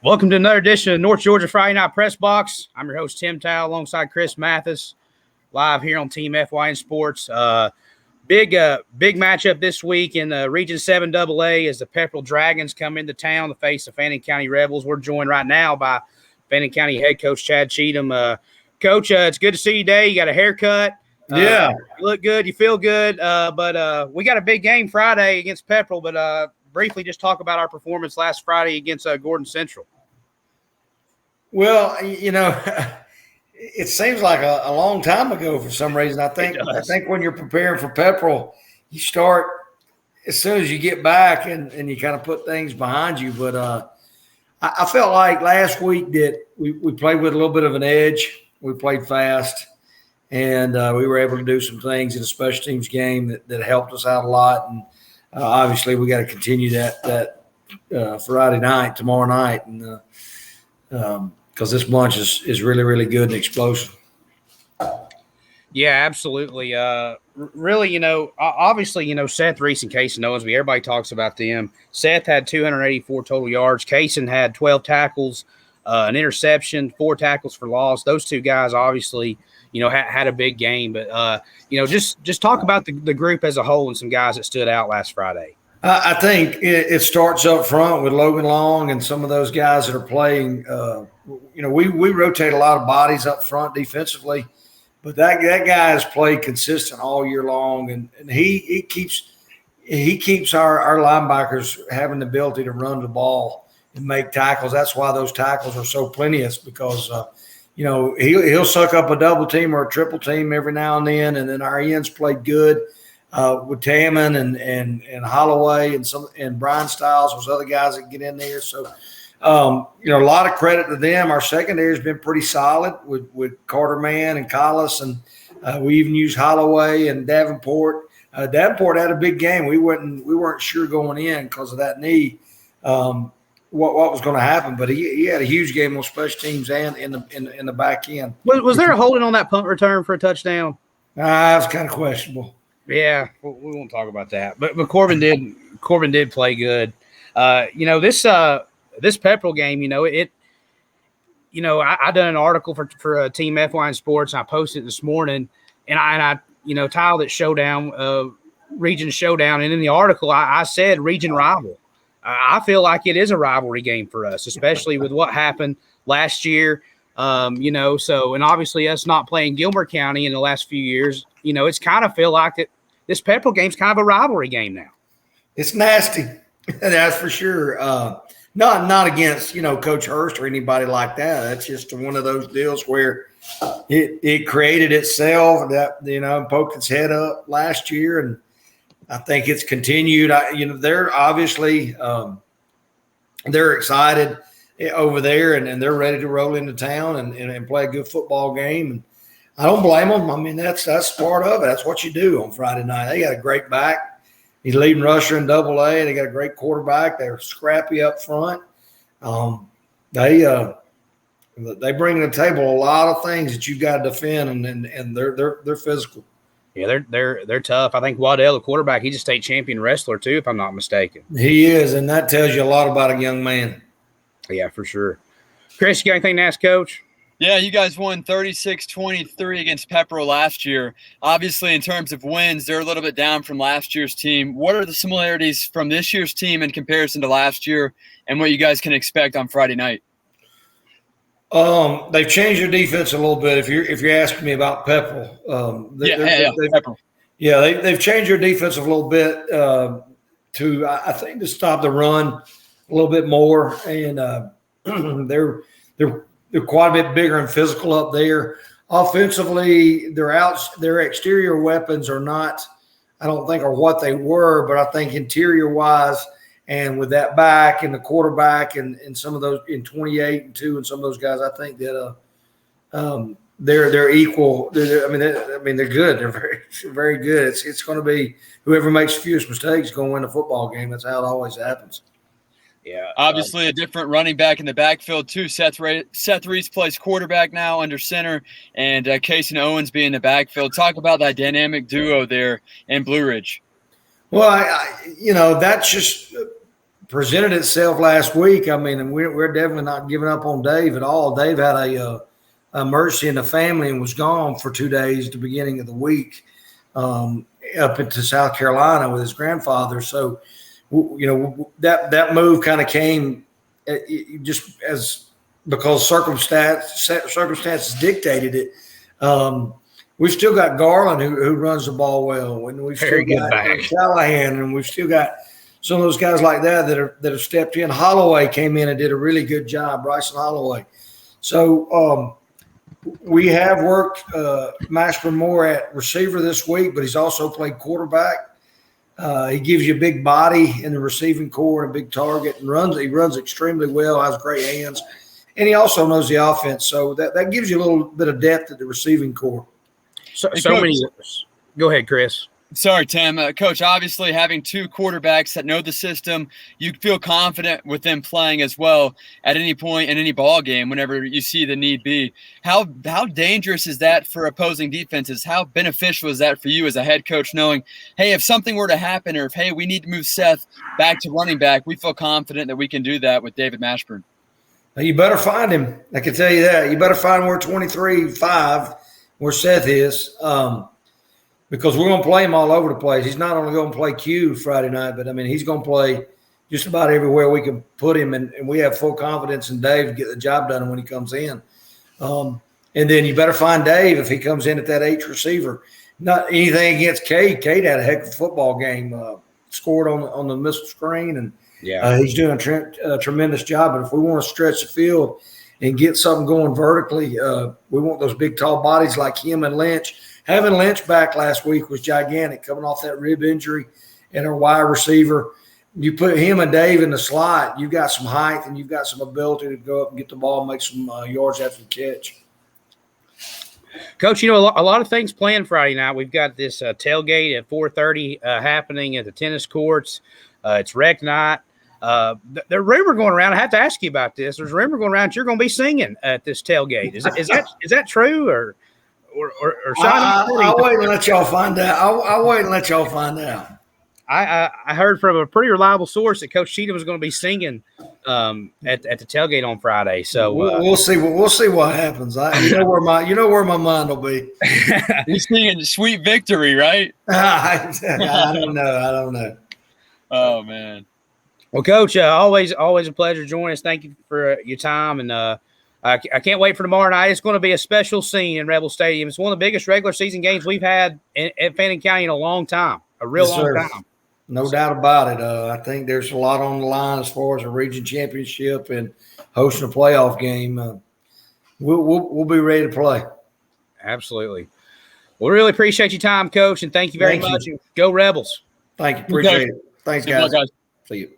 Welcome to another edition of North Georgia Friday Night Pressbox. I'm your host, Tim Towle, alongside Chris Mathis, live here on Team FYN Sports. Big matchup this week in the Region 7 AA as the Pepperell Dragons come into town to face the Fannin County Rebels. We're joined right now by Fannin County head coach Chad Cheatham. Coach, it's good to see you today. You got a haircut. Yeah. You look good. You feel good. But we got a big game Friday against Pepperell. But briefly just talk about our performance last Friday against Gordon Central. Well, it seems like a long time ago for some reason. I think when you're preparing for Pepperell, you start as soon as you get back and you kind of put things behind you. But I felt like last week that we played with a little bit of an edge. We played fast, and we were able to do some things in a special teams game that helped us out a lot. And obviously, we got to continue that Friday night, tomorrow night, and because this bunch is really, really good and explosive. Yeah, absolutely. Really, obviously, Seth Reese and Kaysen Owensby, everybody talks about them. Seth had 284 total yards. Kaysen had 12 tackles, an interception, 4 tackles for loss. Those two guys obviously, had a big game. But, just talk about the group as a whole and some guys that stood out last Friday. I think it starts up front with Logan Long and some of those guys that are playing. We rotate a lot of bodies up front defensively, but that guy has played consistent all year long, and he keeps our linebackers having the ability to run the ball and make tackles. That's why those tackles are so plenteous because he'll suck up a double team or a triple team every now and then our ends played good. With Tammon and Holloway and Brian Stiles, those other guys that get in there. So, a lot of credit to them. Our secondary has been pretty solid with Carter Mann and Collis, and we even used Holloway and Davenport. Davenport had a big game. We weren't sure going in because of that knee what was going to happen, but he had a huge game on special teams and in the back end. Was there a holding on that punt return for a touchdown? That was kind of questionable. Yeah, we won't talk about that. But Corbin did play good. This Pepperell game, I done an article for Team FYN Sports, and I posted it this morning, and I tiled it showdown, region showdown, and in the article I said region rival. I feel like it is a rivalry game for us, especially with what happened last year. So, and obviously us not playing Gilmer County in the last few years, it's kind of feel like that this Pepperell game's kind of a rivalry game now. It's nasty. That's for sure. Not against, Coach Hurst or anybody like that. That's just one of those deals where it created itself that, poked its head up last year. And I think it's continued. They're obviously they're excited over there and they're ready to roll into town and play a good football game. And I don't blame them. I mean, that's part of it. That's what you do on Friday night. They got a great back. He's leading rusher in AA. They got a great quarterback. They're scrappy up front. They bring to the table a lot of things that you got to defend, and they're physical. Yeah, they're tough. I think Waddell, the quarterback, he's a state champion wrestler too, if I'm not mistaken. He is, and that tells you a lot about a young man. Yeah, for sure. Chris, you got anything to ask Coach? Yeah, you guys won 36-23 against Pepperell last year. Obviously, in terms of wins, they're a little bit down from last year's team. What are the similarities from this year's team in comparison to last year and what you guys can expect on Friday night? They've changed their defense a little bit. If you're asking me about Pepperell, Pepperell. Yeah, they've changed their defense a little bit to stop the run a little bit more, and they're quite a bit bigger and physical up there. Offensively, their exterior weapons are not, I don't think, are what they were, but I think interior wise and with that back and the quarterback and some of those in 28 and 2 and some of those guys, I think that they're equal. They're good. They're very, very good. It's going to be whoever makes the fewest mistakes is going to win the football game. That's how it always happens. Yeah, obviously a different running back in the backfield too. Seth Reese plays quarterback now under center, and Kaysen Owensby in the backfield. Talk about that dynamic duo there in Blue Ridge. Well, that's just presented itself last week. I mean, and we're definitely not giving up on Dave at all. Dave had a emergency in the family and was gone for 2 days at the beginning of the week, up into South Carolina with his grandfather. So, that move kind of came just as because circumstances dictated it. We've still got Garland who runs the ball well, and we've still got Callahan, and we've still got some of those guys like that have stepped in. Holloway came in and did a really good job, Bryson Holloway. So we have worked Mashburn more at receiver this week, but he's also played quarterback. He gives you a big body in the receiving core and a big target, and he runs extremely well, has great hands, and he also knows the offense. So that gives you a little bit of depth at the receiving core. So many. Go ahead, Chris. Sorry, Tim. Coach, obviously having 2 quarterbacks that know the system, you feel confident with them playing as well at any point in any ball game whenever you see the need be. How dangerous is that for opposing defenses? How beneficial is that for you as a head coach knowing, hey, if something were to happen or if, hey, we need to move Seth back to running back, we feel confident that we can do that with David Mashburn? Now you better find him. I can tell you that. You better find where 23-5, where Seth is. Because we're going to play him all over the place. He's not only going to play Q Friday night, but, I mean, he's going to play just about everywhere we can put him, and we have full confidence in Dave to get the job done when he comes in. And then you better find Dave if he comes in at that H receiver. Not anything against Cade. Cade had a heck of a football game, scored on the missile screen, and he's doing a tremendous job. But if we want to stretch the field and get something going vertically, we want those big, tall bodies like him and Lynch. Having Lynch back last week was gigantic, coming off that rib injury, and our wide receiver. You put him and Dave in the slot, you've got some height and you've got some ability to go up and get the ball and make some yards after the catch. Coach, a lot of things planned Friday night. We've got this tailgate at 4:30 happening at the tennis courts. It's rec night. The rumor going around, I have to ask you about this. There's a rumor going around that you're going to be singing at this tailgate. Is that true or I'll wait and let y'all find out. I'll wait and let y'all find out. I heard from a pretty reliable source that Coach Cheatham was going to be singing at the tailgate on Friday. So we'll see. We'll see what happens. You know where my mind will be. He's singing "Sweet Victory," right? I don't know. Oh man. Well, Coach, always a pleasure joining us. Thank you for your time, and I can't wait for tomorrow night. It's going to be a special scene in Rebel Stadium. It's one of the biggest regular season games we've had at Fannin County in a long time, long time. No doubt about it. I think there's a lot on the line as far as a region championship and hosting a playoff game. We'll be ready to play. Absolutely. We really appreciate your time, Coach, and thank you very much. Go Rebels. Thank you. Appreciate it. Thanks, guys. See you.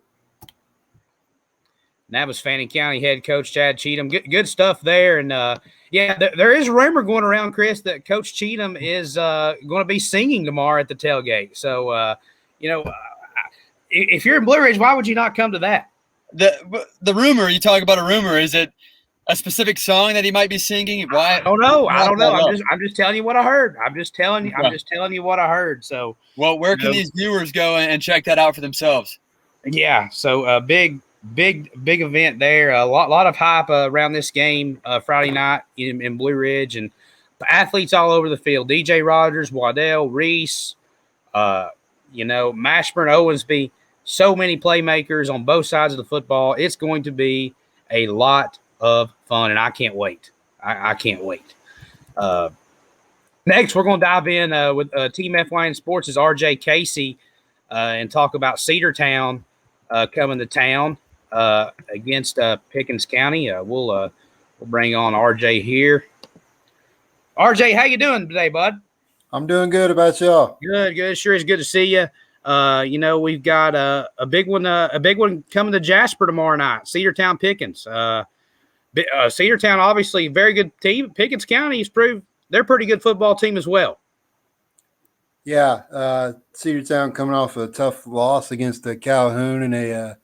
And that was Fannin County head coach Chad Cheatham. Good stuff there. And, there is a rumor going around, Chris, that Coach Cheatham is going to be singing tomorrow at the tailgate. So, if you're in Blue Ridge, why would you not come to that? The rumor, you talk about a rumor, is it a specific song that he might be singing? Why? I don't know. I'm just telling you what I heard. I'm just telling you what I heard. So, well, where can these viewers go and check that out for themselves? Yeah. So, big event there. A lot of hype around this game Friday night in Blue Ridge, and athletes all over the field. DJ Rogers, Waddell, Reese, Mashburn, Owensby. So many playmakers on both sides of the football. It's going to be a lot of fun, and I can't wait. I can't wait. Next, we're going to dive in with Team FYN Sports' RJ Casey and talk about Cedartown coming to town against Pickens County. We'll bring on RJ here. RJ, how you doing today, bud? I'm doing good. About y'all? Good. Sure is good to see you. We've got a big one coming to Jasper tomorrow night. Cedartown Pickens. Cedartown, obviously, very good team. Pickens County has proved they're a pretty good football team as well. Yeah, Cedartown coming off a tough loss against the Calhoun in a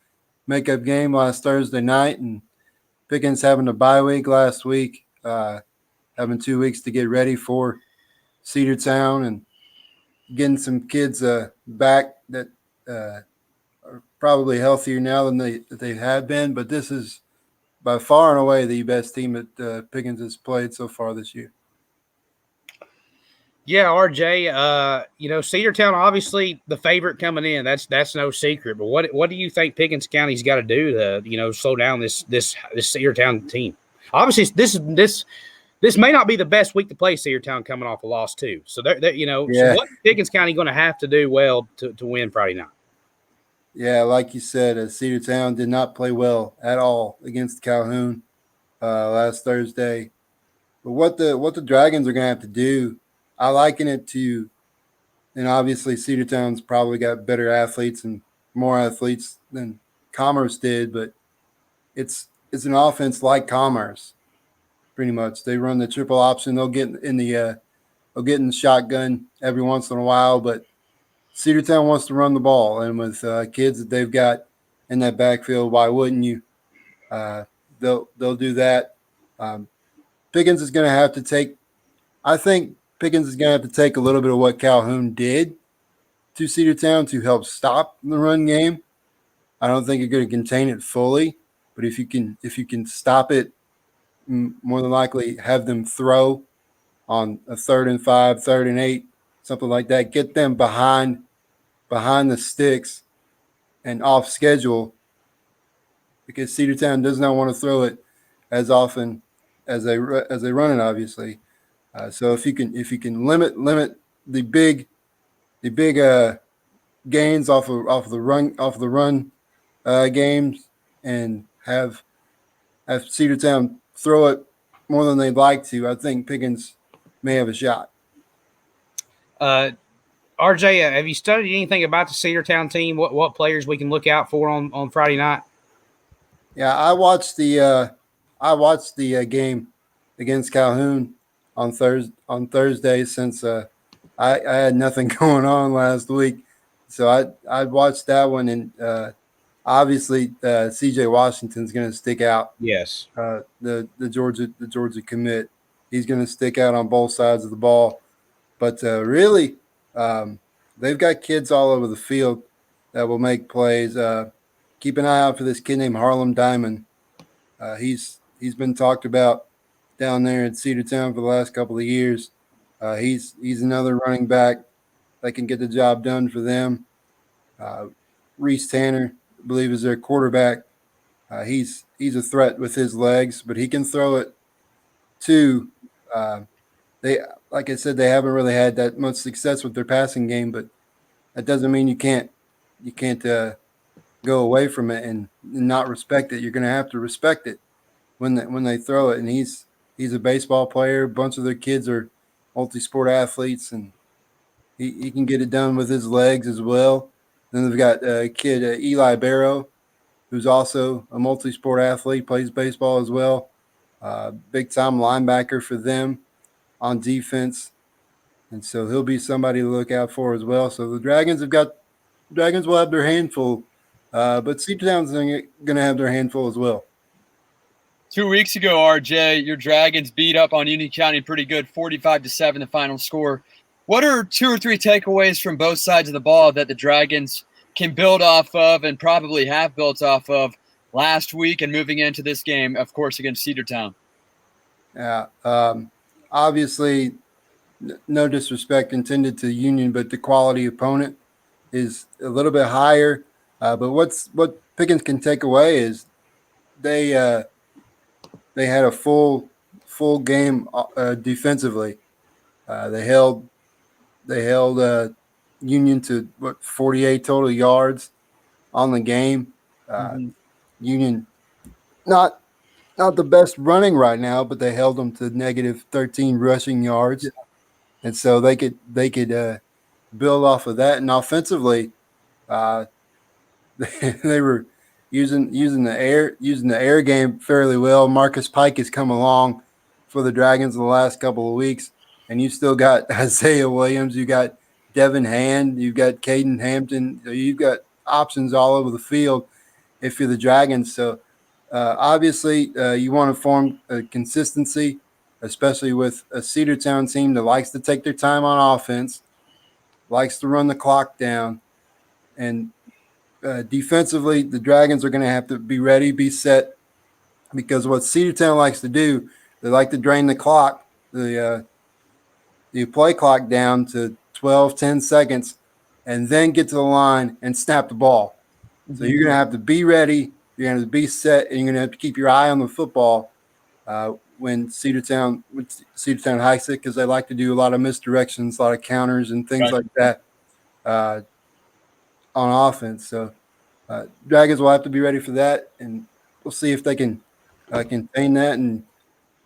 makeup game last Thursday night, and Pickens having a bye week last week, having 2 weeks to get ready for Cedartown and getting some kids back that are probably healthier now than they have been, but this is by far and away the best team that Pickens has played so far this year. Yeah, RJ. Cedartown obviously the favorite coming in. That's no secret. But what do you think Pickens County's got to do to slow down this Cedartown team? Obviously, this may not be the best week to play Cedartown coming off a loss too. So so what Pickens County going to have to do well to win Friday night? Yeah, like you said, Cedartown did not play well at all against Calhoun last Thursday. But what the Dragons are going to have to do, I liken it to, and obviously Cedartown's probably got better athletes and more athletes than Commerce did, but it's an offense like Commerce, pretty much. They run the triple option. They'll get in the shotgun every once in a while, but Cedartown wants to run the ball, and with kids that they've got in that backfield, why wouldn't you? They'll do that. Pickens is going to have to take. I think Pickens is going to have to take a little bit of what Calhoun did to Cedartown to help stop the run game. I don't think you're going to contain it fully, but if you can stop it, more than likely have them throw on a 3rd and 5, 3rd and 8, something like that. Get them behind the sticks and off schedule, because Cedartown does not want to throw it as often as they run it, obviously. So if you can limit the big gains off the run games, and have Cedartown throw it more than they'd like to, I think Pickens may have a shot. RJ, have you studied anything about the Cedartown team? What players we can look out for on Friday night? Yeah, I watched the game against Calhoun on Thursday, since I had nothing going on last week, so I watched that one, and obviously CJ Washington's going to stick out. Yes, the Georgia commit, he's going to stick out on both sides of the ball, but really. They've got kids all over the field that will make plays. Keep an eye out for this kid named Harlem Diamond. He's been talked about down there at Cedartown for the last couple of years. He's another running back that can get the job done for them. Reese Tanner, I believe, is their quarterback. He's a threat with his legs, but he can throw it too. Like I said, they haven't really had that much success with their passing game, but that doesn't mean you can't go away from it and not respect it. You're going to have to respect it when they throw it. And he's a baseball player. A bunch of their kids are multi-sport athletes, and he can get it done with his legs as well. Then they've got a kid, Eli Barrow, who's also a multi-sport athlete, plays baseball as well. Big-time linebacker for them on defense, and so he'll be somebody to look out for as well. So the Dragons will have their handful, but Cedartown's going to have their handful as well. 2 weeks ago, RJ, your Dragons beat up on Union County pretty good, 45-7, the final score. What are 2 or 3 takeaways from both sides of the ball that the Dragons can build off of, and probably have built off of, last week and moving into this game, of course, against Cedartown? Yeah. Obviously, no disrespect intended to Union, but the quality opponent is a little bit higher. But what Pickens can take away is they had a full game defensively. They held Union to 48 total yards on the game. Union not the best running right now, but they held them to negative 13 rushing yards, and so they could build off of that. And offensively, they were using the air game fairly well. Marcus Pike has come along for the Dragons in the last couple of weeks, and you still got Isaiah Williams, you got Devin Hand, you've got Caden Hampton, you've got options all over the field if you're the Dragons. So obviously you want to form a consistency, especially with a Cedartown team that likes to take their time on offense, likes to run the clock down, and defensively, the Dragons are going to have to be ready, be set, because what Cedartown likes to do, they like to drain the clock, the play clock down to 12, 10 seconds, and then get to the line and snap the ball. So you're going to have to be ready, you're going to be set, and you're going to have to keep your eye on the football when Cedartown hikes it, because they like to do a lot of misdirections, a lot of counters and things like that on offense. So Dragons will have to be ready for that, and we'll see if they can contain that and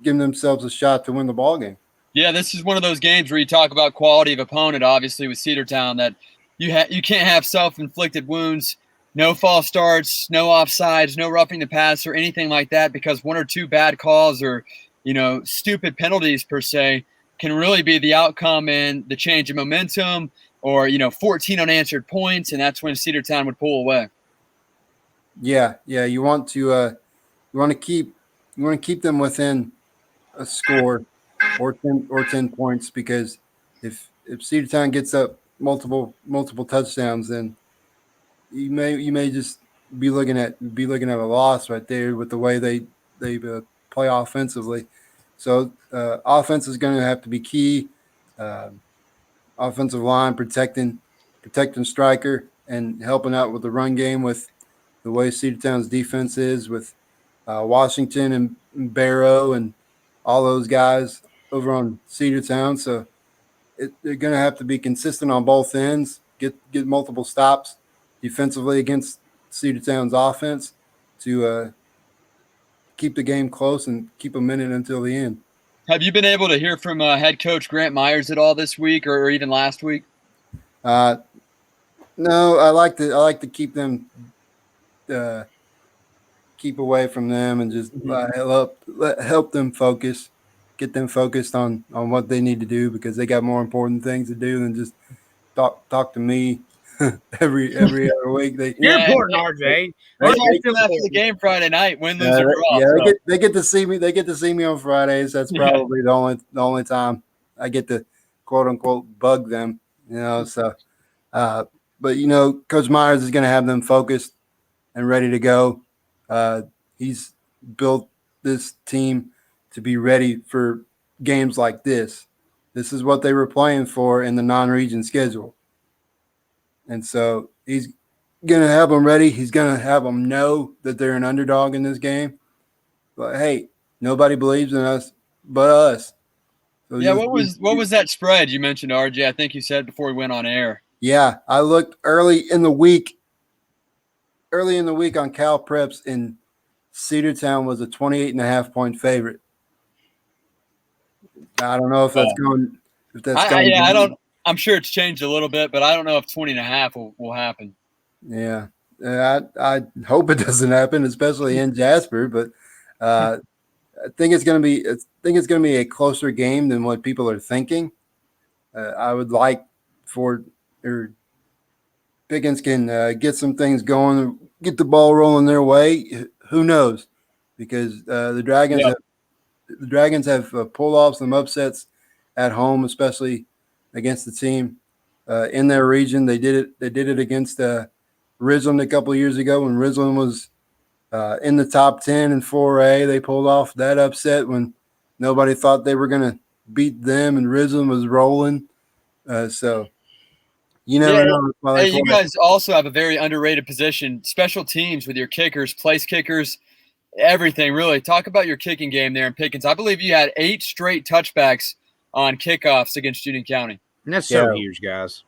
give themselves a shot to win the ball game. Yeah, this is one of those games where you talk about quality of opponent, obviously, with Cedartown, that you can't have self-inflicted wounds, no false starts, no offsides, no roughing the passer, anything like that, because one or two bad calls or, stupid penalties per se can really be the outcome and the change in momentum or, 14 unanswered points, and that's when Cedartown would pull away. Yeah, you want to keep them within a score or 10 points, because if Cedartown gets up multiple touchdowns, then you may just be looking at a loss right there with the way they play offensively. So offense is going to have to be key. Offensive line protecting striker and helping out with the run game with the way Cedartown's defense is, with Washington and Barrow and all those guys over on Cedartown. So they're going to have to be consistent on both ends, get multiple stops defensively against Cedartown's offense to keep the game close and keep them in it until the end. Have you been able to hear from head coach Grant Myers at all this week or even last week? No, I like to keep them keep away from them and just help them focus, get them focused on what they need to do, because they got more important things to do than just talk to me every other week. You're important, RJ. After the game Friday night, win, lose, or draw. Yeah, they get to see me. They get to see me on Fridays. That's probably the only time I get to quote unquote bug them. So, but Coach Myers is going to have them focused and ready to go. He's built this team to be ready for games like this. This is what they were playing for in the non-region schedule. And so he's going to have them ready. He's going to have them know that they're an underdog in this game. But, hey, nobody believes in us but us. So what was that spread you mentioned, RJ? I think you said before we went on air. Yeah, I looked early in the week on Cal Preps, and Cedartown was a 28.5-point favorite. I don't know if that's going. I don't. I'm sure it's changed a little bit, but I don't know if 20.5 will happen. Yeah, I hope it doesn't happen, especially in Jasper. But I think it's going to be a closer game than what people are thinking. I would like Pickens can get some things going, get the ball rolling their way. Who knows? Because the Dragons have pulled off some upsets at home, especially against the team in their region. They did it against Ridgeland a couple of years ago when Ridgeland was in the top 10 in 4A. They pulled off that upset when nobody thought they were going to beat them, and Ridgeland was rolling. So you never know. Hey, you guys also have a very underrated position, special teams, with your kickers, place kickers, everything, really. Talk about your kicking game there in Pickens. I believe you had 8 straight touchbacks on kickoffs against Union County. And that's so huge, guys.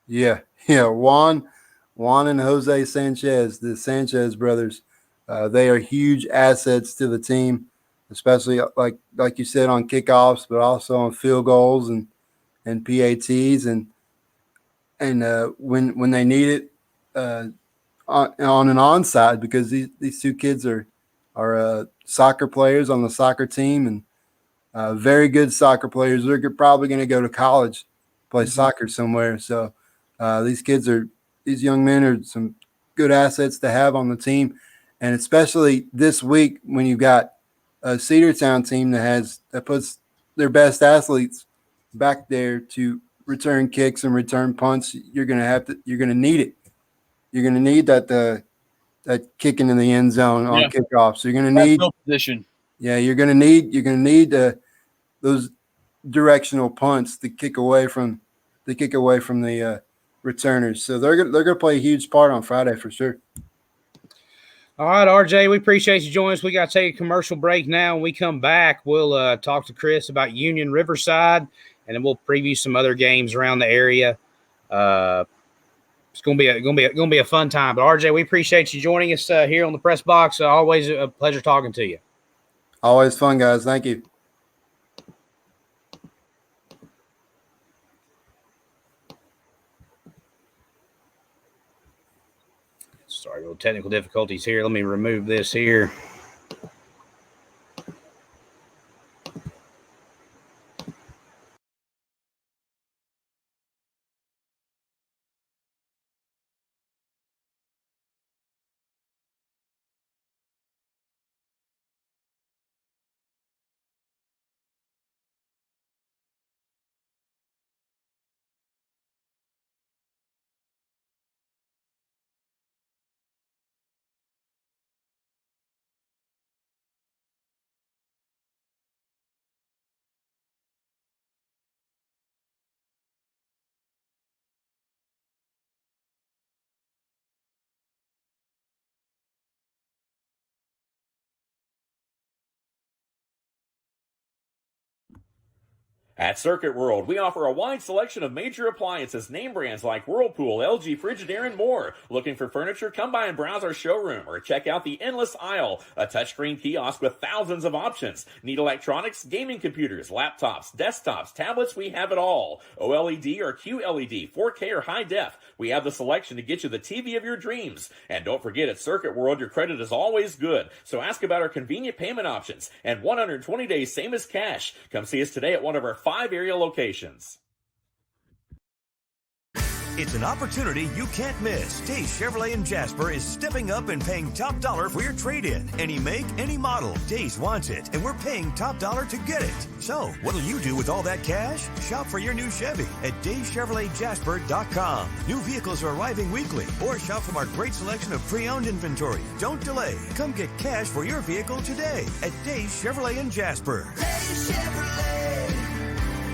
Yeah. Juan and Jose Sanchez, the Sanchez brothers, they are huge assets to the team, especially like you said on kickoffs, but also on field goals and PATs and when they need it on an onside, because these two kids are soccer players on the soccer team, and very good soccer players. They're probably going to go to college, play soccer somewhere. So these young men are some good assets to have on the team, and especially this week when you've got a Cedartown team that puts their best athletes back there to return kicks and return punts. You're going to need it. you're going to need that kicking in the end zone on kickoff. So you're going to need position. Yeah, you're going to need those directional punts to kick away from the returners. So they're going to play a huge part on Friday for sure. All right, RJ, we appreciate you joining us. We got to take a commercial break now. When we come back, we'll talk to Chris about Union Riverside, and then we'll preview some other games around the area. It's gonna be a fun time. But RJ, we appreciate you joining us here on the Press Box. Always a pleasure talking to you. Always fun, guys. Thank you. Sorry, little technical difficulties here. Let me remove this here. At Circuit World, we offer a wide selection of major appliances, name brands like Whirlpool, LG, Frigidaire, and more. Looking for furniture? Come by and browse our showroom or check out the Endless Aisle, a touchscreen kiosk with thousands of options. Need electronics, gaming computers, laptops, desktops, tablets? We have it all. OLED or QLED, 4K or high def. We have the selection to get you the TV of your dreams. And don't forget, at Circuit World, your credit is always good. So ask about our convenient payment options and 120 days, same as cash. Come see us today at one of our 5 area locations. It's an opportunity you can't miss. Days Chevrolet in Jasper is stepping up and paying top dollar for your trade-in. Any make, any model. Days wants it, and we're paying top dollar to get it. So, what'll you do with all that cash? Shop for your new Chevy at DaysChevroletJasper.com. New vehicles are arriving weekly, or shop from our great selection of pre-owned inventory. Don't delay. Come get cash for your vehicle today at Days Chevrolet in Jasper. Days Chevrolet.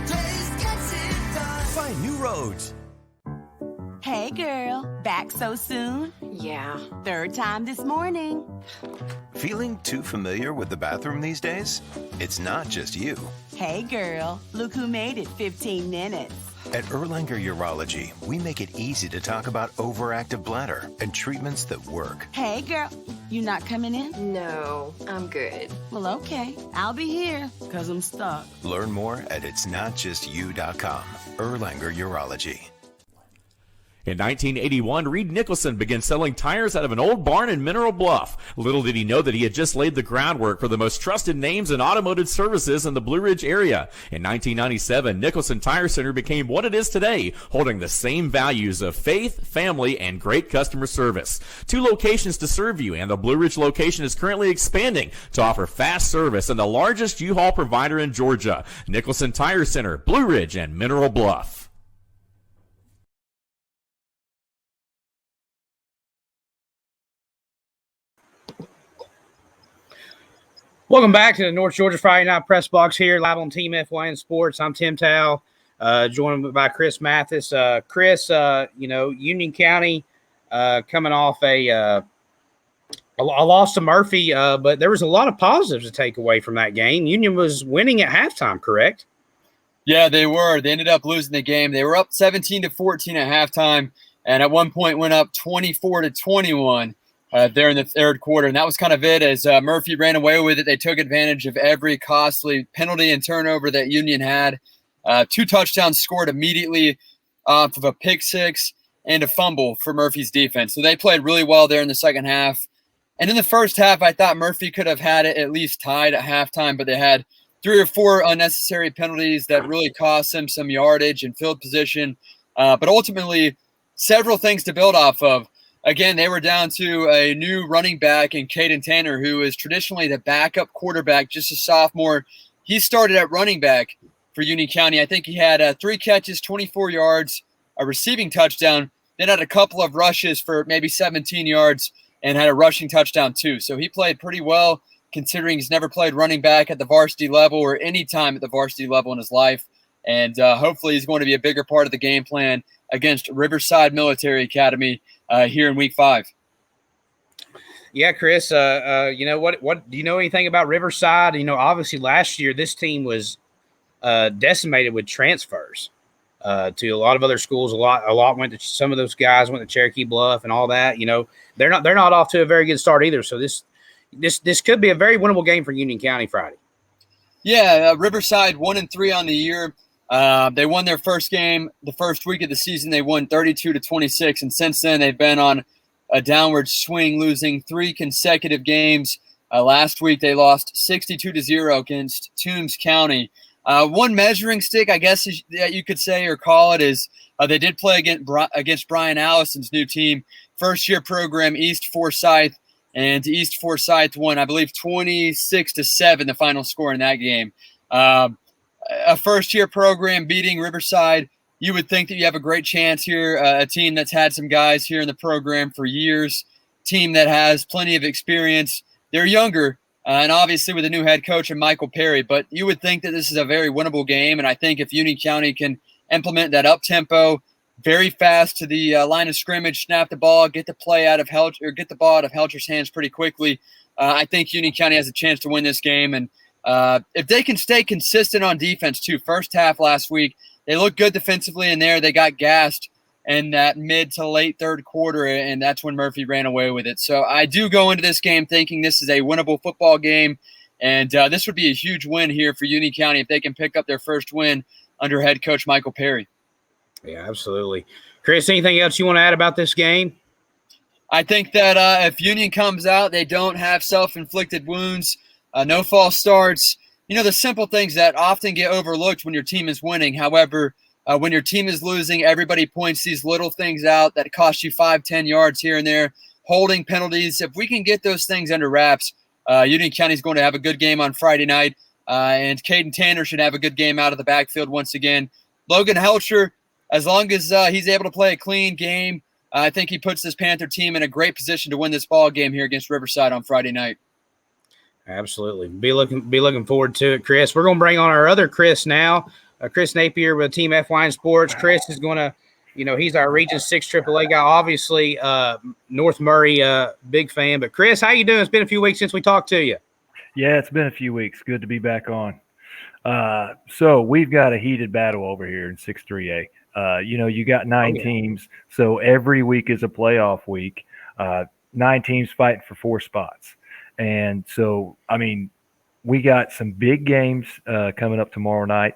Days gets it done. Find new roads. Hey girl, back so soon? Yeah. Third time this morning. Feeling too familiar with the bathroom these days? It's not just you. Hey girl, look who made it 15 minutes. At Erlanger Urology, we make it easy to talk about overactive bladder and treatments that work. Hey girl, you not coming in? No, I'm good. Well, okay. I'll be here, because I'm stuck. Learn more at itsnotjustyou.com. Erlanger Urology. In 1981, Reed Nicholson began selling tires out of an old barn in Mineral Bluff. Little did he know that he had just laid the groundwork for the most trusted names in automotive services in the Blue Ridge area. In 1997, Nicholson Tire Center became what it is today, holding the same values of faith, family, and great customer service. 2 locations to serve you, and the Blue Ridge location is currently expanding to offer fast service and the largest U-Haul provider in Georgia. Nicholson Tire Center, Blue Ridge, and Mineral Bluff. Welcome back to the North Georgia Friday Night Press Box here, live on Team FYN Sports. I'm Tim Towle, joined by Chris Mathis. Chris, Union County coming off a loss to Murphy, but there was a lot of positives to take away from that game. Union was winning at halftime, correct? Yeah, they were. They ended up losing the game. They were up 17-14 at halftime, and at one point went up 24-21. There in the third quarter, and that was kind of it. As Murphy ran away with it, they took advantage of every costly penalty and turnover that Union had. 2 touchdowns scored immediately off of a pick six and a fumble for Murphy's defense. So they played really well there in the second half. And in the first half, I thought Murphy could have had it at least tied at halftime, but they had 3 or 4 unnecessary penalties that really cost them some yardage and field position. But ultimately, several things to build off of. Again, they were down to a new running back in Caden Tanner, who is traditionally the backup quarterback, just a sophomore. He started at running back for Union County. I think he had 3 catches, 24 yards, a receiving touchdown. then had a couple of rushes for maybe 17 yards and had a rushing touchdown too. So he played pretty well considering he's never played running back at the varsity level or any time at the varsity level in his life. And hopefully he's going to be a bigger part of the game plan against Riverside Military Academy here in week 5. Yeah, Chris, what do you know anything about Riverside? Obviously last year this team was decimated with transfers to a lot of other schools. A lot went to some of those guys went to Cherokee Bluff and all that. They're not off to a very good start either. So this could be a very winnable game for Union County Friday. Yeah, Riverside 1-3 on the year. They won their first game the first week of the season. They won 32-26, and since then they've been on a downward swing, losing 3 consecutive games. Last week they lost 62-0 against Toombs County. One measuring stick, I guess that you could say or call it, is they did play against Brian Allison's new team, first-year program, East Forsyth, and East Forsyth won, I believe, 26-7, the final score in that game. A first-year program beating Riverside, you would think that you have a great chance here, a team that's had some guys here in the program for years, team that has plenty of experience. They're younger, and obviously with a new head coach and Michael Perry, but you would think that this is a very winnable game, and I think if Union County can implement that up-tempo, very fast to the line of scrimmage, snap the ball, get the play out of Helcher, or get the ball out of Helcher's hands pretty quickly, I think Union County has a chance to win this game. And if they can stay consistent on defense too, first half last week, they looked good defensively in there. They got gassed in that mid to late third quarter, and that's when Murphy ran away with it. So I do go into this game thinking this is a winnable football game, and this would be a huge win here for Union County if they can pick up their first win under head coach Michael Perry. Yeah, absolutely. Chris, anything else you want to add about this game? I think that if Union comes out, they don't have self-inflicted wounds, no false starts, the simple things that often get overlooked when your team is winning. However, when your team is losing, everybody points these little things out that cost you 5-10 yards here and there, holding penalties. If we can get those things under wraps, Union County is going to have a good game on Friday night, and Caden Tanner should have a good game out of the backfield once again. Logan Helcher, as long as he's able to play a clean game, I think he puts this Panther team in a great position to win this ball game here against Riverside on Friday night. Absolutely. Be looking forward to it, Chris. We're going to bring on our other Chris now, Chris Napier with Team F1 Sports. Chris is going to, he's our Region 6 AAA guy. Obviously, North Murray, big fan. But, Chris, how you doing? It's been a few weeks since we talked to you. Yeah, it's been a few weeks. Good to be back on. So we've got a heated battle over here in 6-3A. You got 9 teams, so every week is a playoff week. 9 teams fighting for 4 spots. And so, we got some big games coming up tomorrow night.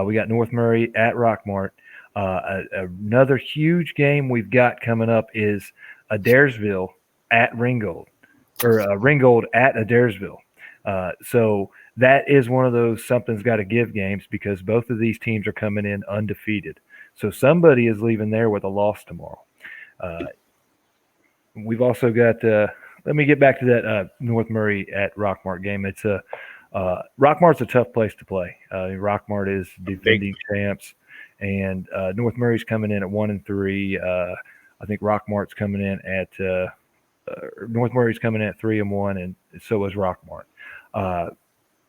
We got North Murray at Rockmart. Another huge game we've got coming up is Adairsville at Ringgold, or Ringgold at Adairsville. So that is one of those something's got to give games because both of these teams are coming in undefeated. So somebody is leaving there with a loss tomorrow. We've also got let me get back to that North Murray at Rockmart game. It's Rockmart's a tough place to play. Rockmart is defending champs, and North Murray's coming in at 1-3. I think Rockmart's coming in at North Murray's coming in at 3-1, and so is Rockmart.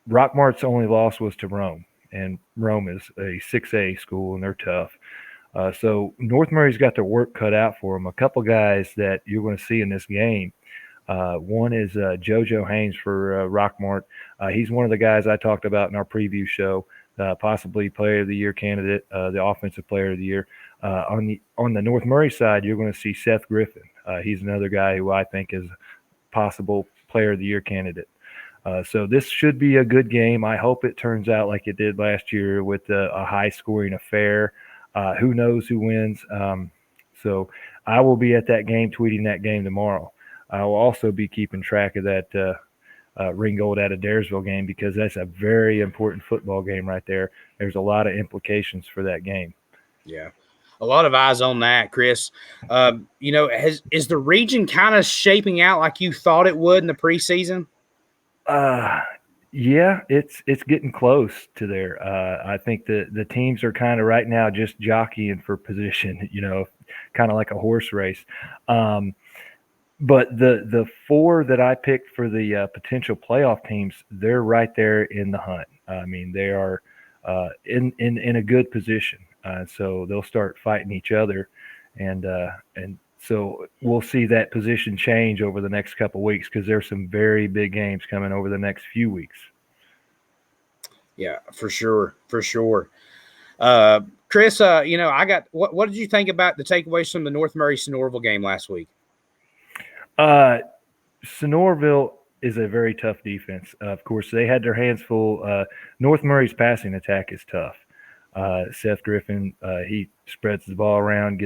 Rockmart's only loss was to Rome, and Rome is a 6A school, and they're tough. So North Murray's got their work cut out for them. A couple guys that you're going to see in this game. One is JoJo Haynes for Rockmart. He's one of the guys I talked about in our preview show, possibly Player of the Year candidate, the Offensive Player of the Year. On the North Murray side, you're going to see Seth Griffin. He's another guy who I think is possible Player of the Year candidate. So this should be a good game. I hope it turns out like it did last year with a high-scoring affair. Who knows who wins? So I will be at that game, tweeting that game tomorrow. I will also be keeping track of that Ringgold at Adairsville game because that's a very important football game right there. There's a lot of implications for that game. Yeah, a lot of eyes on that, Chris. Is the region kind of shaping out like you thought it would in the preseason? Yeah, it's getting close to there. I think the teams are kind of right now just jockeying for position. kind of like a horse race. But the four that I picked for the potential playoff teams, they're right there in the hunt. I mean, they are in a good position. So they'll start fighting each other, and so we'll see that position change over the next couple of weeks because there's some very big games coming over the next few weeks. Yeah, for sure. Chris, I got what did you think about the takeaways from the North Murray Snorval game last week? Snorval is a very tough defense. Of course, they had their hands full. North Murray's passing attack is tough. Seth Griffin, he spreads the ball around,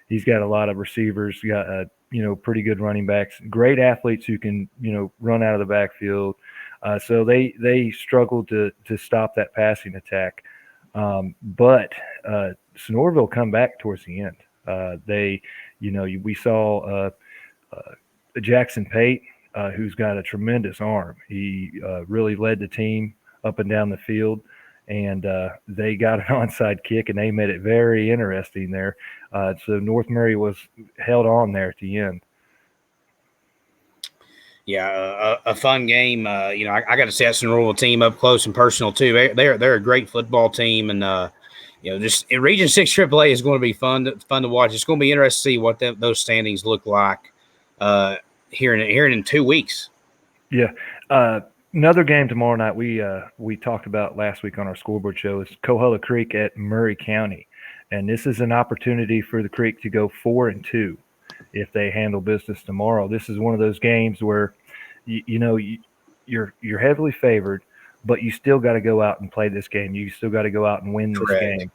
he's got a lot of receivers, got pretty good running backs, great athletes who can run out of the backfield. So they struggled to stop that passing attack. But Snorval come back towards the end. We saw Jackson Pate, who's got a tremendous arm. He really led the team up and down the field, and they got an onside kick, and they made it very interesting there. So North Murray was held on there at the end. Yeah, a fun game. I got to see that Snorval team up close and personal too. They're a great football team, and just Region 6 AAA is going to be fun to watch. It's going to be interesting to see what those standings look like here in 2 weeks. Yeah. Another game tomorrow night we talked about last week on our scoreboard show is Coahulla Creek at Murray County. And this is an opportunity for the Creek to go 4-2 if they handle business tomorrow. This is one of those games where you're heavily favored, but you still got to go out and play this game. You still got to go out and win this game.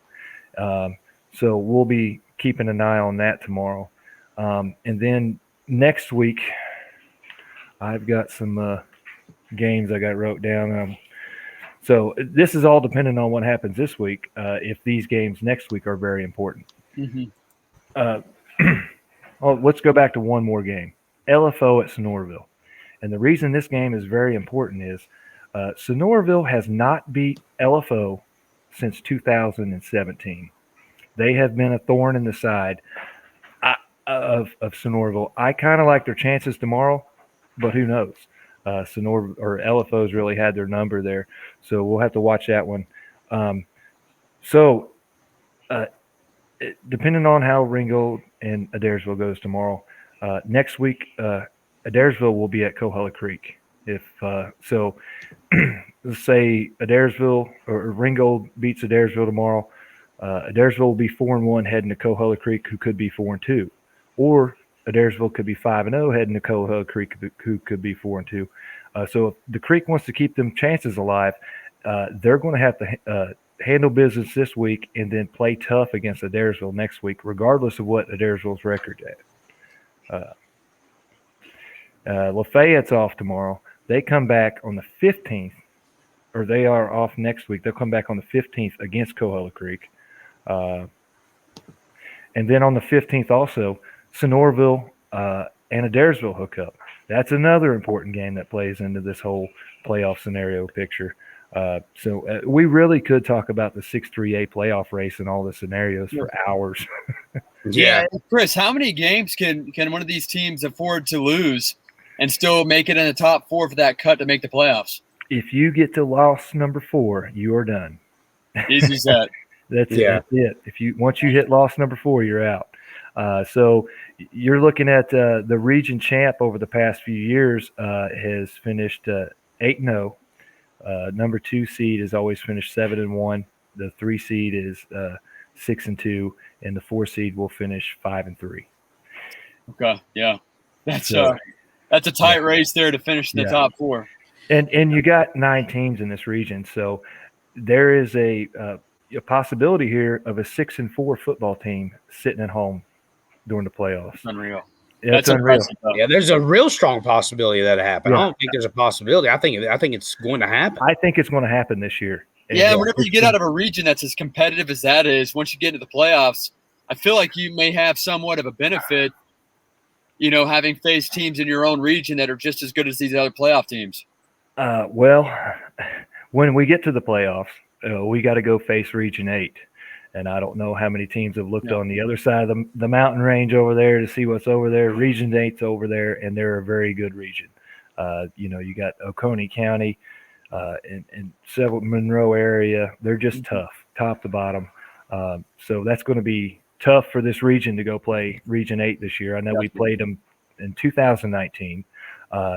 So we'll be keeping an eye on that tomorrow. And then next week, I've got some games I got wrote down. So this is all dependent on what happens this week. If these games next week are very important. Mm-hmm. Let's go back to one more game. LFO at Snorval. And the reason this game is very important is Snorval has not beat LFO since 2017. They have been a thorn in the side of Snorval. I kind of like their chances tomorrow, but who knows? Snorval or LFO's really had their number there, so we'll have to watch that one. Depending on how Ringgold and Adairsville goes tomorrow, next week Adairsville will be at Coahulla Creek. If so, let's say Adairsville or Ringgold beats Adairsville tomorrow, Adairsville will be 4-1 heading to Coahulla Creek, who could be 4-2, or Adairsville could be 5-0 heading to Coahulla Creek, who could be 4-2. So if the Creek wants to keep them chances alive, they're going to have to handle business this week and then play tough against Adairsville next week, regardless of what Adairsville's record at. Lafayette's off tomorrow. They come back on the 15th, or they are off next week. They'll come back on the 15th against Coahulla Creek. And then on the 15th also, Snorval and Adairsville hook up. That's another important game that plays into this whole playoff scenario picture. So we really could talk about the 6-3A playoff race and all the scenarios for hours. Yeah. Chris, how many games can one of these teams afford to lose and still make it in the top 4 for that cut to make the playoffs? If you get to loss number 4, you are done. Easy set. That's it. Once you hit loss number 4, you're out. So you're looking at the region champ over the past few years has finished 8-0. Number 2 seed has always finished 7-1. The 3 seed is 6-2, and the 4 seed will finish 5-3. Okay, yeah, that's a tight race there to finish in the top 4. And you got 9 teams in this region, so there is a possibility here of a 6-4 football team sitting at home during the playoffs. Unreal. That's unreal. Yeah, there's a real strong possibility that it happen. Yeah. I don't think there's a possibility. I think it's going to happen. I think it's going to happen this year. Yeah, whenever you get out of a region that's as competitive as that is, once you get into the playoffs, I feel like you may have somewhat of a benefit, having faced teams in your own region that are just as good as these other playoff teams. Well, when we get to the playoffs, we got to go face Region 8. And I don't know how many teams have looked on the other side of the mountain range over there to see what's over there. Region 8's over there, and they're a very good region. You got Oconee County and several Monroe area. They're just tough, top to bottom. So that's going to be tough for this region to go play Region 8 this year. I know we played them in 2019.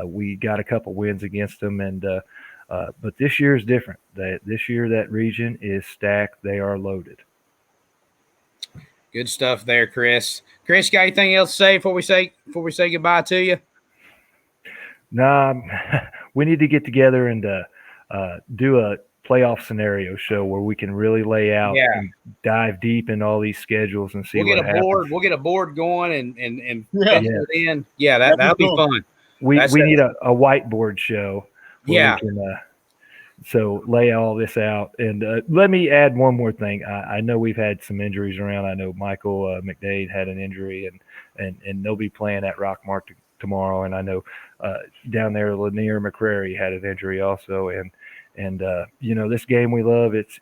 We got a couple wins against them, but this year is different. This year that region is stacked. They are loaded. Good stuff there, Chris. Chris, got anything else to say before we say goodbye to you? Nah, we need to get together and do a playoff scenario show where we can really lay out and dive deep in all these schedules and see what happens. We'll get a board going and pencil it in. Yeah, that'll be fun. We need a whiteboard show. Where we can, so lay all this out. And let me add one more thing. I know we've had some injuries around. I know Michael McDade had an injury, and they'll be playing at Rockmart tomorrow. And I know down there Lanier McCrary had an injury also. And this game we love, it's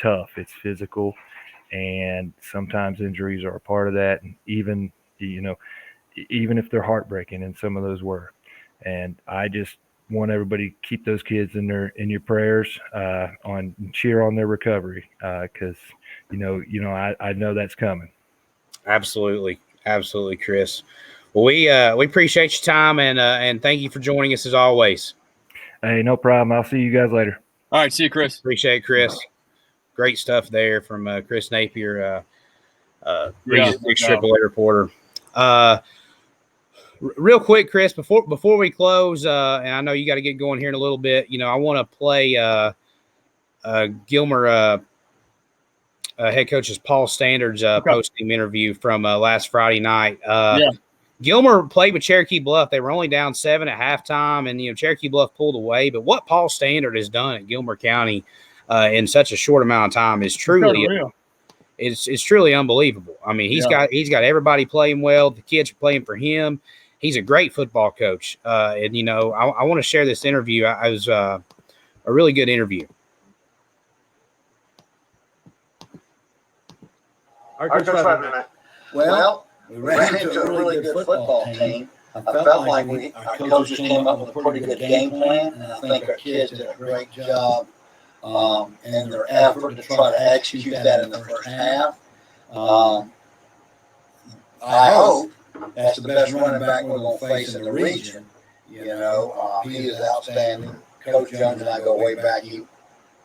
tough. It's physical. And sometimes injuries are a part of that. And even if they're heartbreaking, and some of those were. And I just want everybody to keep those kids in your prayers, cheer on their recovery, because I know that's coming. Absolutely, Chris. Well, we appreciate your time and thank you for joining us as always. Hey, no problem. I'll see you guys later. All right, see you, Chris. Appreciate it, Chris. Great stuff there from Chris Napier, AAA reporter. Real quick, Chris, before we close, and I know you got to get going here in a little bit. I want to play Gilmer head coach's Paul Standard's post-game interview from last Friday night. Gilmer played with Cherokee Bluff. They were only down 7 at halftime, and Cherokee Bluff pulled away. But what Paul Standard has done at Gilmer County in such a short amount of time is truly it's truly unbelievable. I mean, he's got everybody playing well. The kids are playing for him. He's a great football coach. I want to share this interview. It was a really good interview. Well, we ran into a really good football team. I felt like our coaches came up with a pretty good game plan, and I think our kids did a great job in their effort to try to execute that in the first half. I hope that's the best running back we're going to face in the region. He is outstanding. Coach Jones and I go way back. He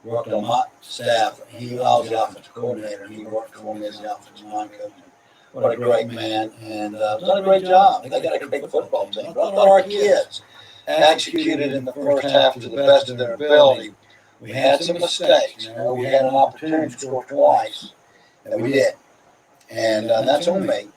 worked on my staff. I was the offensive coordinator, and he worked for me as the offensive line coach. What a great man, and done a great job. They got a great football team. I thought our kids executed in the first half to the best of their ability. We had some mistakes. We had an opportunity to score twice, and we did. And that's on me.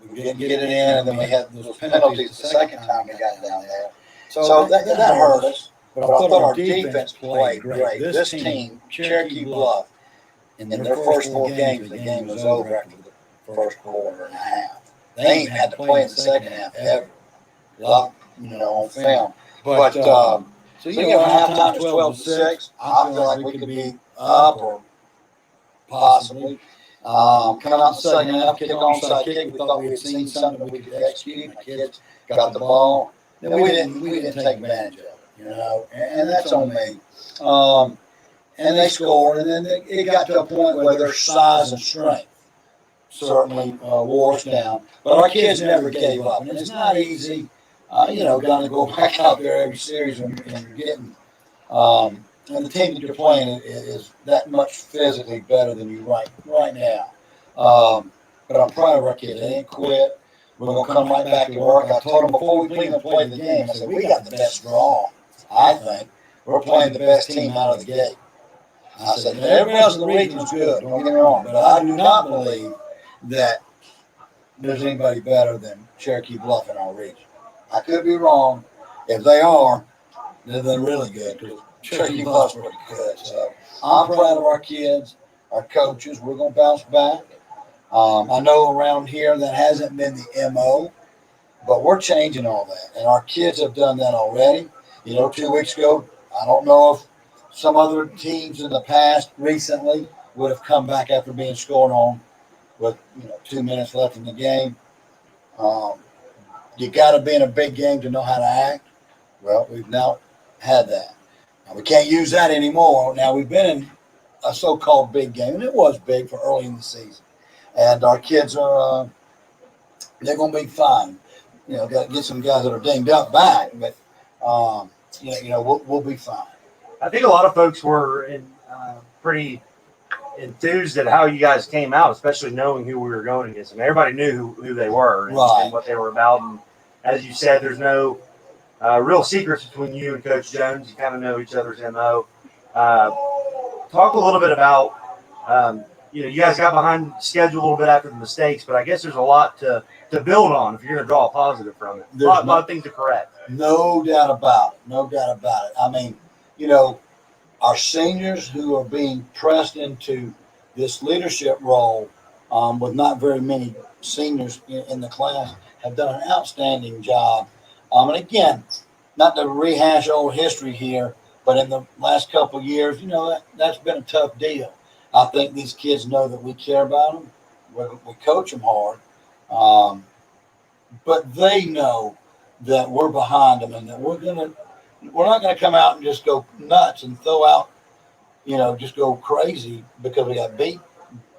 We didn't get it in, and then we had those penalties the second time we got down there. So that hurt us. But I thought our defense played great. This team, Cherokee Bluff, in their first 4 games, the game was over after the first quarter and a half. They ain't had to play in the second half ever, on film. But so halftime is 12-6. I feel like we could be up or possibly. Coming out the second half, kick onside kick. We thought we had seen something that we could execute. The kids got the ball. Then we didn't take advantage of it, and that's on me. And they scored, and then it got to a point where their size and strength certainly wore us down. But our kids never gave up, and it's not easy, going to go back out there every series and you're getting and the team that you're playing is that much physically better than you right now. But I'm proud of our kids. They didn't quit. We're going to come right back to work. I told them before we even played the game, I said, we got the best draw, I think. We're playing the best team out of the gate. I said, everybody else in the region is good, don't get me wrong, but I do not believe that there's anybody better than Cherokee Bluff in our region. I could be wrong. If they are, then they're really good, because Cherokee Bluff's pretty good. So I'm proud of our kids, our coaches. We're going to bounce back. I know around here that hasn't been the MO, but we're changing all that, and our kids have done that already. 2 weeks ago, I don't know if some other teams in the past recently would have come back after being scored on with 2 minutes left in the game. You got to be in a big game to know how to act. Well, we've now had that. Now, we can't use that anymore. Now, we've been in a so-called big game, and it was big for early in the season. And our kids are they're going to be fine. Got to get some guys that are dinged up back, but we'll be fine. I think a lot of folks were pretty enthused at how you guys came out, especially knowing who we were going against. I mean, everybody knew who they were and what they were about. And as you said, there's no real secrets between you and Coach Jones. You kind of know each other's MO. Talk a little bit about, you guys got behind schedule a little bit after the mistakes, but I guess there's a lot to build on if you're going to draw a positive from it. A lot of things to correct. No doubt about it. No doubt about it. I mean, our seniors who are being pressed into this leadership role with not very many seniors in the class have done an outstanding job. And again, not to rehash old history here, but in the last couple of years, that's been a tough deal. I think these kids know that we care about them. We coach them hard. But they know that we're behind them and that we're not going to come out and just go nuts and throw out, just go crazy because we got beat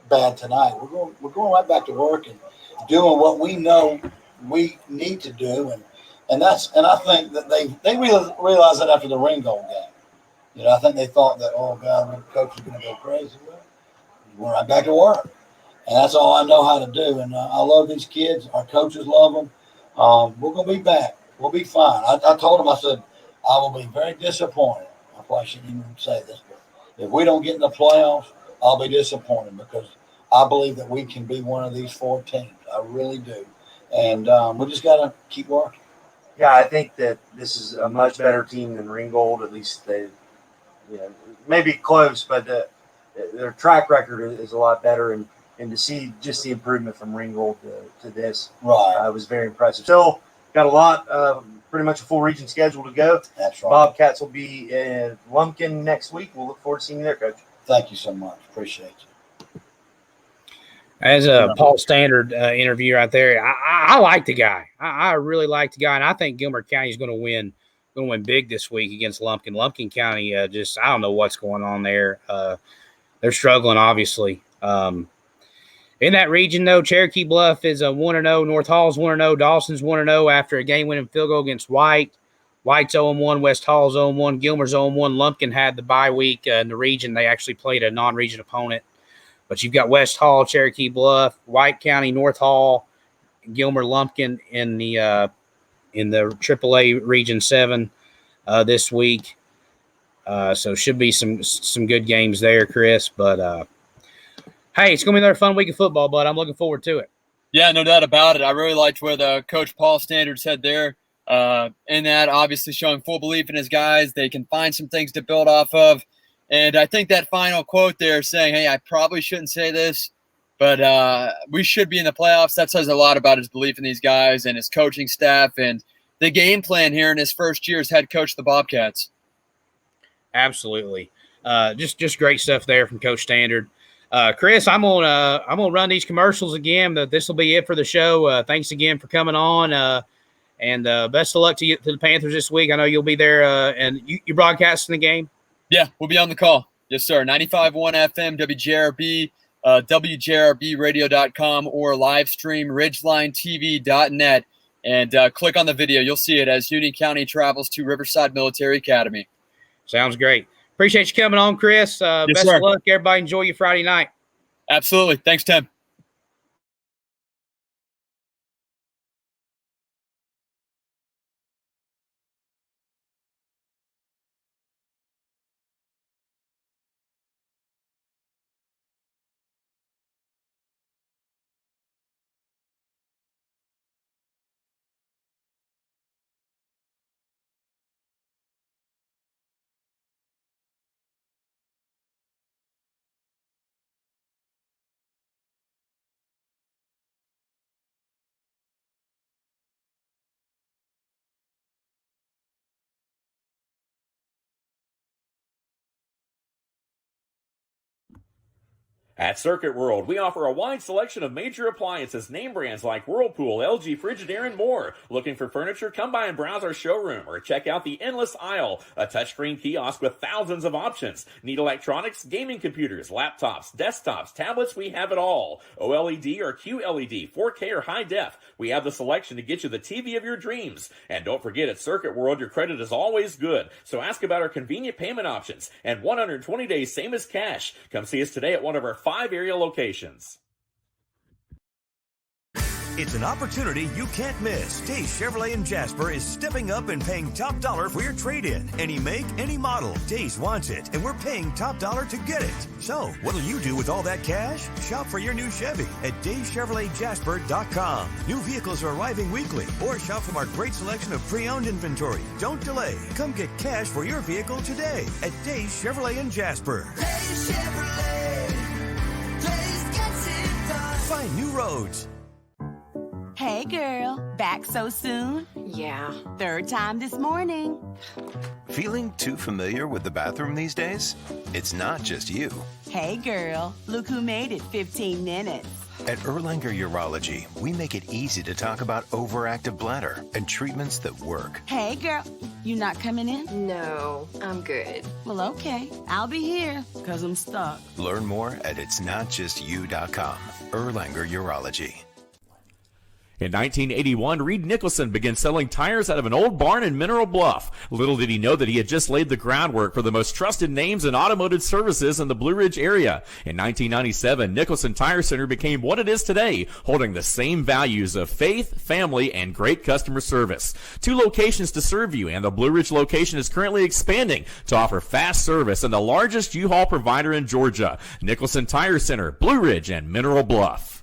bad tonight. We're going right back to work and doing what we know we need to do, and I think that they realized that after the Ringgold game. I think they thought that, oh God, the coach is going to go crazy. Well, we're right back to work, and that's all I know how to do. And I love these kids. Our coaches love them. We're going to be back. We'll be fine. I told them, I said, I will be very disappointed. I probably shouldn't even say this, but if we don't get in the playoffs, I'll be disappointed because I believe that we can be one of these 4 teams. I really do. And we just got to keep working. Yeah, I think that this is a much better team than Ringgold. At least they, maybe close, but their track record is a lot better. And to see just the improvement from Ringgold to this was very impressive. Still got a lot, pretty much a full region schedule to go. That's right. Bobcats will be in Lumpkin next week. We'll look forward to seeing you there, Coach. Thank you so much. Appreciate you. As a Paul Standard interview right there, I like the guy. I really like the guy, and I think Gilmer County is going to win big this week against Lumpkin. Lumpkin County, I don't know what's going on there. They're struggling, obviously. In that region, though, Cherokee Bluff is 1-0. North Hall's 1-0. Dawson's 1-0 after a game-winning field goal against White. White's 0-1. West Hall's 0-1. Gilmer's 0-1. Lumpkin had the bye week in the region. They actually played a non-region opponent. But you've got West Hall, Cherokee Bluff, White County, North Hall, Gilmer, Lumpkin in the AAA Region 7 this week. So should be some good games there, Chris. But hey, it's going to be another fun week of football, bud. I'm looking forward to it. Yeah, no doubt about it. I really liked what Coach Paul Standard said there. In that, obviously showing full belief in his guys. They can find some things to build off of. And I think that final quote there saying, hey, I probably shouldn't say this, but we should be in the playoffs, that says a lot about his belief in these guys and his coaching staff and the game plan here in his first year as head coach of the Bobcats. Absolutely. Just great stuff there from Coach Standard. Chris, I'm gonna run these commercials again. This will be it for the show. Thanks again for coming on. And best of luck to the Panthers this week. I know you'll be there. And you broadcasting the game? Yeah, we'll be on the call. Yes, sir. 95.1 FM, WJRB, WJRBradio.com, or live stream RidgelineTV.net. And click on the video. You'll see it as Union County travels to Riverside Military Academy. Sounds great. Appreciate you coming on, Chris. Best of luck. Everybody enjoy your Friday night. Absolutely. Thanks, Tim. At Circuit World, we offer a wide selection of major appliances, name brands like Whirlpool, LG, Frigidaire, and more. Looking for furniture? Come by and browse our showroom or check out the endless aisle, a touchscreen kiosk with thousands of options. Need electronics, gaming computers, laptops, desktops, tablets? We have it all. OLED or QLED, 4K or high def. We have the selection to get you the TV of your dreams. And don't forget, at Circuit World, your credit is always good. So ask about our convenient payment options and 120 days, same as cash. Come see us today at one of our 5 area locations. It's an opportunity you can't miss. Days Chevrolet in Jasper is stepping up and paying top dollar for your trade-in. Any make, any model. Days wants it, and we're paying top dollar to get it. So, what'll you do with all that cash? Shop for your new Chevy at DaysChevroletJasper.com. New vehicles are arriving weekly, or shop from our great selection of pre-owned inventory. Don't delay. Come get cash for your vehicle today at Days Chevrolet in Jasper. Days Chevrolet. Days gets it done. Find new roads. Hey, girl. Back so soon? Yeah. Third time this morning. Feeling too familiar with the bathroom these days? It's not just you. Hey, girl. Look who made it 15 minutes. At Erlanger Urology, we make it easy to talk about overactive bladder and treatments that work. Hey, girl. You not coming in? No, I'm good. Well, okay. I'll be here because I'm stuck. Learn more at itsnotjustyou.com. Erlanger Urology. In 1981, Reed Nicholson began selling tires out of an old barn in Mineral Bluff. Little did he know that he had just laid the groundwork for the most trusted names in automotive services in the Blue Ridge area. In 1997, Nicholson Tire Center became what it is today, holding the same values of faith, family, and great customer service. 2 locations to serve you, and the Blue Ridge location is currently expanding to offer fast service and the largest U-Haul provider in Georgia. Nicholson Tire Center, Blue Ridge, and Mineral Bluff.